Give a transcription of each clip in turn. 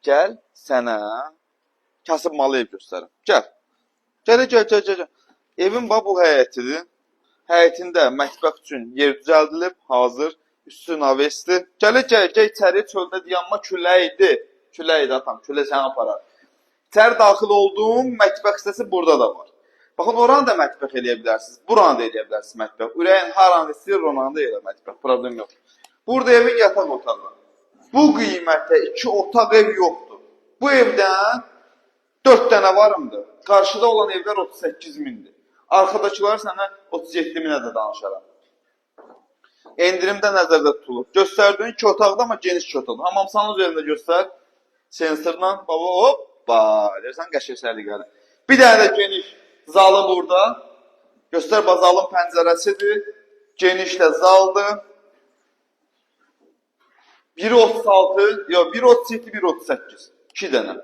Gəl sənə kasıb malı ev göstərim. Gəl. Gəl. Evin bax bu həyətidir. Həyətində mətbəx üçün yer düzəldilib, hazır. Üstü navesdir. Gəl içəri, çöldə dayanma küləkdir. Küləkdir atam, külək səni aparar. İçəri daxil olduğum mətbəx hissəsi burada da var. Baxın, oranı da mətbəx eləyə bilərsiniz. Buranı da eləyə bilərsiniz mətbəx. Ürəyin haranı istəyir, oranı da elə mətbəx. Problem yox. Burada evin yataq otağı. Bu qiymətə 2 otaq ev yoxdur. Bu evdən 4 dənə varımdır. Qarşıda olan evlər 38 mindir. Arkadakılar sənə 37 minə də danışaram. Endirimdə nəzərdə tutulur. Göstərdiyin 2 otaqda, amma geniş 2 otaqda. Hamamsanın üzərində göstər. Sensorla, baba, hoppa, deyirsən, qəşəng səliqəli. Bir dənə də geniş zalı burada. Göstər, bazalın pəncərəsidir. Genişlə zaldır. 1.36, yox 1.37, 1.38. 2 dənə.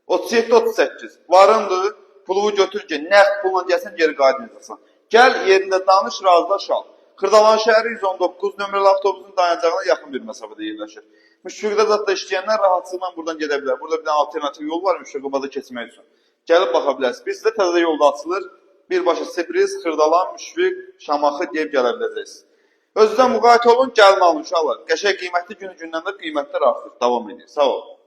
37-38. Varındır. Pulumu götür ki, nəqd pulla gəlsən, geri qayıdmayacaqsan. Gəl yerində danış, razılaş al. Xırdalan şəhəri 119 nömrəli avtobusun dayanacağına yaxın bir məsafədə yerləşir. Müşfiqdə zətdə işləyənlər rahatsızlıqla buradan gedə bilər. Burada bir dənə alternativ yol var Müşfiqdə keçmək üçün. Gəlib baxa bilərsiniz. Biz sizə təzə yolda açılır. Birbaşa Sibris, Xırdalan, Müşfiq, Şamaxı deyib gələ biləcəksiniz. Özünüzdən müqayət olun, gəlin alın uşaqlar. Qəşəng qiymətli günü gündən də qiymətlər artır. Davam edir. Sağ olun.